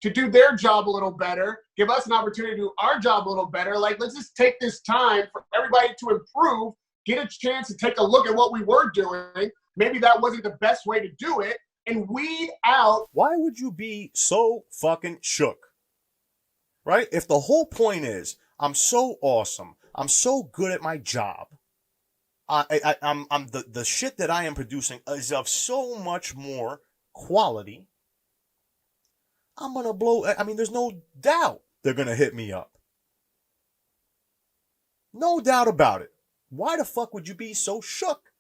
to do their job a little better, give us an opportunity to do our job a little better. Like, let's just take this time for everybody to improve, get a chance to take a look at what we were doing. Maybe that wasn't the best way to do it, and weed out. Why would you be so fucking shook? Right? If the whole point is, I'm so awesome, I'm so good at my job, I'm the shit that I am producing is of so much more quality, I'm gonna blow. I mean, there's no doubt they're gonna hit me up. No doubt about it. Why the fuck would you be so shook?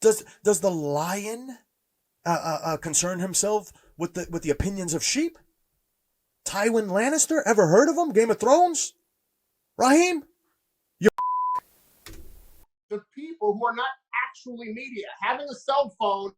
Does the lion concern himself with the opinions of sheep? Tywin Lannister, ever heard of him? Game of Thrones? Rahim? The people who are not actually media, having a cell phone,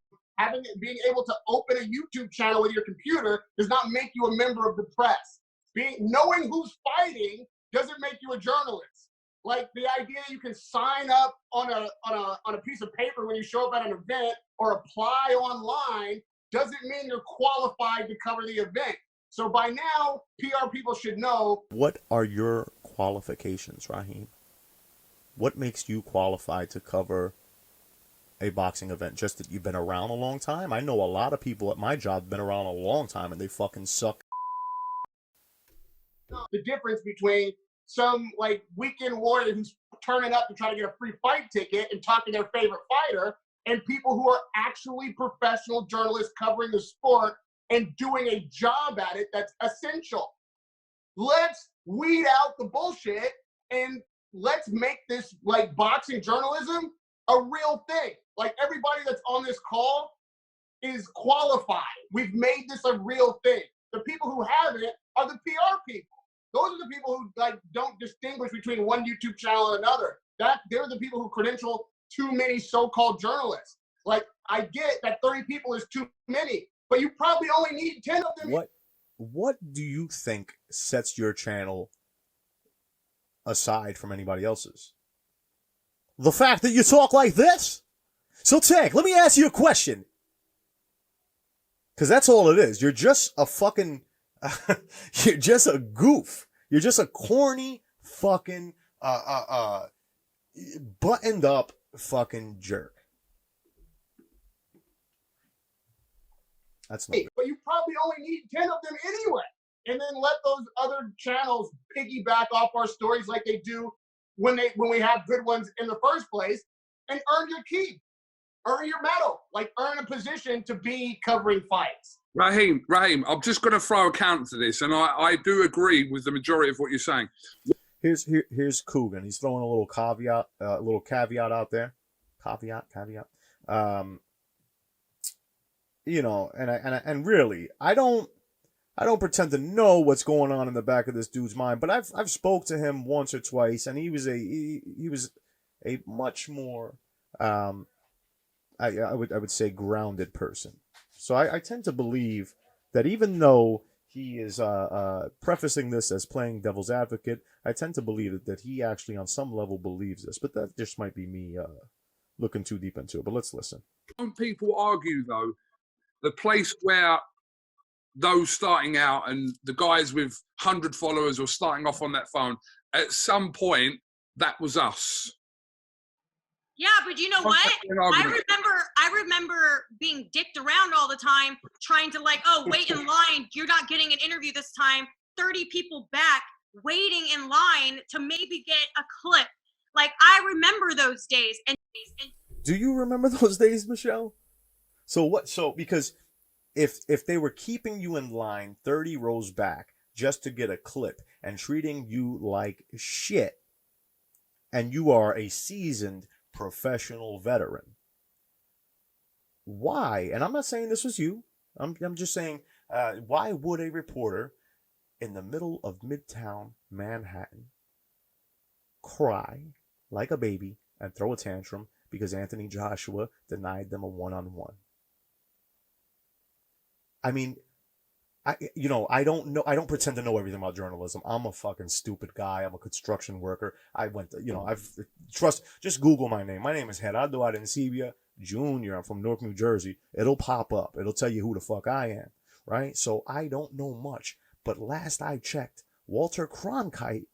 being able to open a YouTube channel with your computer does not make you a member of the press. Knowing who's fighting doesn't make you a journalist. Like, the idea that you can sign up on a piece of paper when you show up at an event or apply online doesn't mean you're qualified to cover the event. So by now, PR people should know. What are your qualifications, Rahim? What makes you qualified to cover a boxing event? Just that you've been around a long time? I know a lot of people at my job have been around a long time and they fucking suck. The difference between some like weekend warrior who's turning up to try to get a free fight ticket and talk to their favorite fighter, and people who are actually professional journalists covering the sport and doing a job at it that's essential. Let's weed out the bullshit and let's make this, like, boxing journalism a real thing. Like, everybody that's on this call is qualified. We've made this a real thing. The people who haven't are the PR people. Those are the people who, like, don't distinguish between one YouTube channel and another. They're the people who credential too many so-called journalists. Like, I get that 30 people is too many, but you probably only need 10 of them. What do you think sets your channel aside from anybody else's? The fact that you talk like this? So, Tank, let me ask you a question. Because that's all it is. You're just a fucking... you're just a goof. You're just a corny fucking buttoned up fucking jerk. That's not good. But you probably only need 10 of them anyway. And then let those other channels piggyback off our stories like they do when we have good ones in the first place, and earn your keep, earn your medal, like earn a position to be covering fights. Rahim, I'm just going to throw a counter to this, and I do agree with the majority of what you're saying. Here's Coogan. He's throwing a little caveat out there. Caveat. You know, and really, I don't pretend to know what's going on in the back of this dude's mind, but I've spoke to him once or twice, and he was a much more I would say grounded person. So I tend to believe that even though he is prefacing this as playing devil's advocate, I tend to believe that he actually on some level believes this. But that just might be me looking too deep into it. But let's listen. Some people argue, though, the place where those starting out and the guys with 100 followers or starting off on that phone, at some point, that was us. Yeah, but you know what? I remember being dicked around all the time, trying to wait in line. You're not getting an interview this time. 30 people back, waiting in line to maybe get a clip. Like, I remember those days. And do you remember those days, Michelle? So because if they were keeping you in line 30 rows back just to get a clip and treating you like shit, and you are a seasoned professional veteran, why? And I'm not saying this was you. I'm just saying, why would a reporter in the middle of Midtown Manhattan cry like a baby and throw a tantrum because Anthony Joshua denied them a one-on-one? I mean, I don't know. I don't pretend to know everything about journalism. I'm a fucking stupid guy. I'm a construction worker. Just Google my name. My name is Gerardo Arencibia Jr. I'm from Newark, New Jersey. It'll pop up. It'll tell you who the fuck I am. right? So I don't know much. But last I checked, Walter Cronkite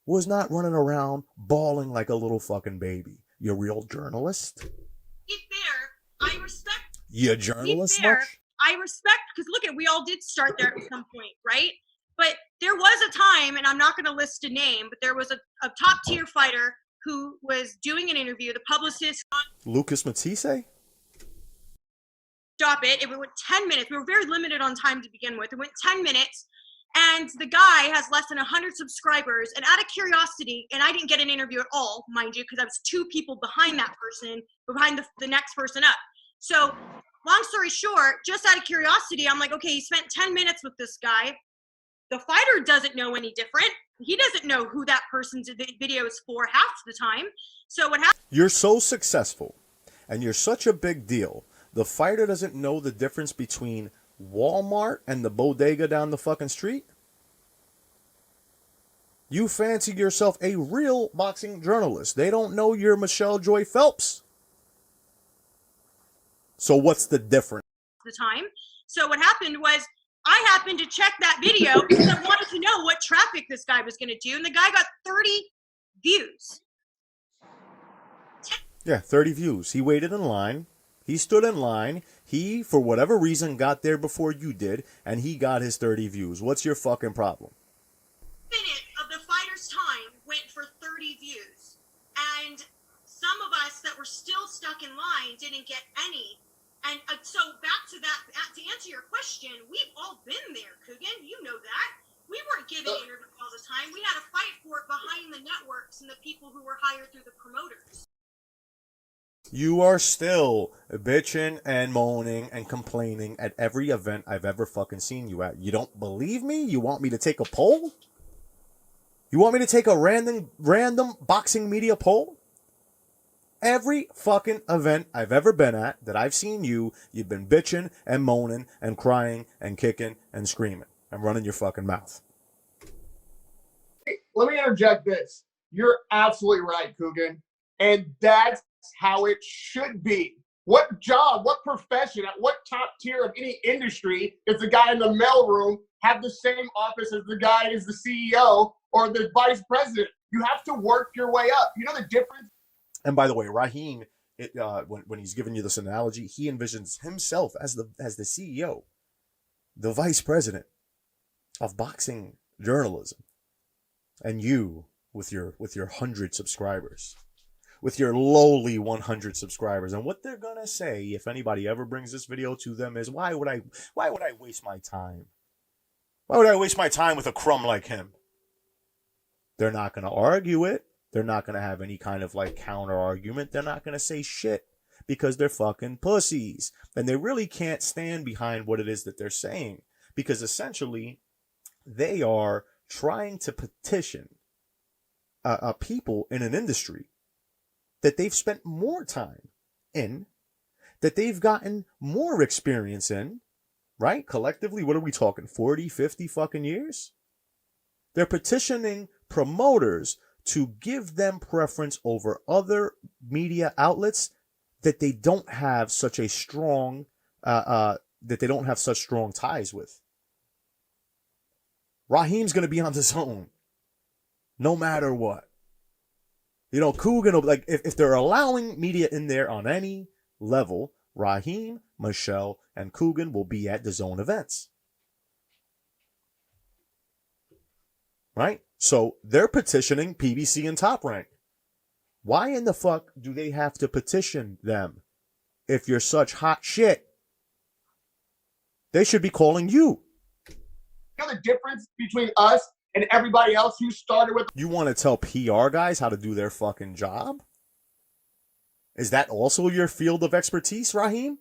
was not running around bawling like a little fucking baby. You a real journalist? Be fair, I respect. You a journalist Be fair, much? I respect, because look at, we all did start there at some point, right? But there was a time, and I'm not going to list a name, but there was a top tier fighter who was doing an interview. The publicist, Lucas Matisse? stop it. It went 10 minutes. We were very limited on time to begin with. It went 10 minutes. And the guy has less than 100 subscribers. And out of curiosity, and I didn't get an interview at all, mind you, because I was 2 people behind that person, behind the next person up. So long story short, just out of curiosity, I'm like, okay, he spent 10 minutes with this guy. The fighter doesn't know any different. He doesn't know who that person's video is for half the time. So what happened? You're so successful, and you're such a big deal. The fighter doesn't know the difference between Walmart and the bodega down the fucking street? You fancy yourself a real boxing journalist. They don't know you're Michelle Joy Phelps. So what's the difference? The time. So what happened was, I happened to check that video because I wanted to know what traffic this guy was going to do, and the guy got 30 views. Yeah, 30 views. He waited in line. He stood in line. He, for whatever reason, got there before you did, and he got his 30 views. What's your fucking problem? A minute of the fighter's time went for 30 views, and some of us that were still stuck in line didn't get any. And so back to that, to answer your question, we've all been there, Coogan. You know that. We weren't giving interviews all the time. We had to fight for it behind the networks and the people who were hired through the promoters. You are still bitching and moaning and complaining at every event I've ever fucking seen you at. You don't believe me? You want me to take a poll? You want me to take a random boxing media poll? Every fucking event I've ever been at that I've seen you, you've been bitching and moaning and crying and kicking and screaming and running your fucking mouth. Let me interject this. You're absolutely right, Coogan. And that's how it should be. What job, what profession, at what top tier of any industry does the guy in the mailroom have the same office as the guy is the CEO or the vice president? You have to work your way up. You know the difference? And by the way, Rahim, when he's giving you this analogy, he envisions himself as the CEO, the vice president of boxing journalism, and you with your 100 subscribers, with your lowly 100 subscribers. And what they're gonna say if anybody ever brings this video to them is, why would I waste my time? Why would I waste my time with a crumb like him? They're not gonna argue it. They're not going to have any kind of like counter argument. They're not going to say shit because they're fucking pussies. And they really can't stand behind what it is that they're saying, because essentially they are trying to petition people in an industry that they've spent more time in, that they've gotten more experience in, right? Collectively, what are we talking? 40, 50 fucking years? They're petitioning promoters to give them preference over other media outlets that they don't have such a strong, that they don't have such strong ties with. Rahim's going to be on the zone, no matter what. You know, Coogan, like, if they're allowing media in there on any level, Rahim, Michelle, and Coogan will be at the zone events. Right? So they're petitioning PBC and Top Rank. Why in the fuck do they have to petition them if you're such hot shit? They should be calling you. You know the difference between us and everybody else who started with... You want to tell PR guys how to do their fucking job? Is that also your field of expertise, Rahim?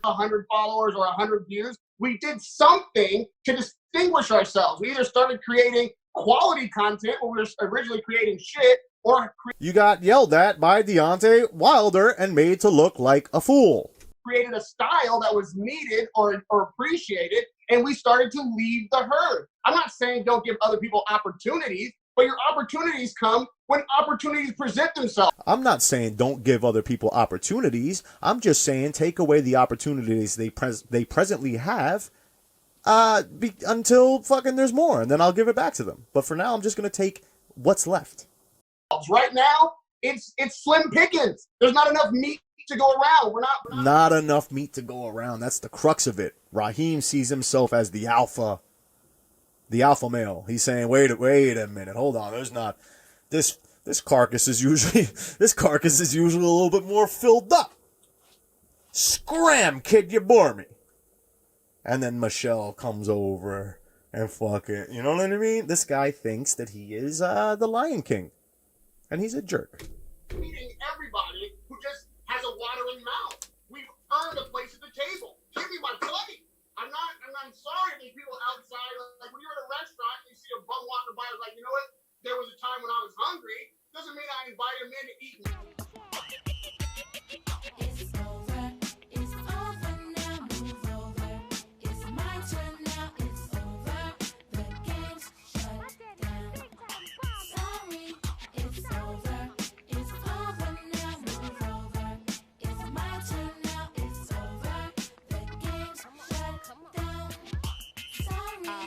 100 followers or 100 views. We did something to distinguish ourselves. We either started creating quality content when we were originally creating shit, or you got yelled at by Deontay Wilder and made to look like a fool. Created a style that was needed or appreciated, and we started to leave the herd. I'm not saying don't give other people opportunities, but your opportunities come when opportunities present themselves. I'm not saying don't give other people opportunities. I'm just saying take away the opportunities they presently have until fucking there's more, and then I'll give it back to them. But for now, I'm just going to take what's left. Right now, it's slim pickings. There's not enough meat to go around. We're not enough meat to go around. That's the crux of it. Rahim sees himself as the alpha male. He's saying, wait a minute, hold on. There's not this carcass is usually a little bit more filled up. Scram, kid, you bore me. And then Michelle comes over and fucking, you know what I mean? This guy thinks that he is the Lion King, and he's a jerk. Feeding everybody who just has a watering mouth. We've earned a place at the table. Give me my plate. I'm sorry to these people outside. Like when you're at a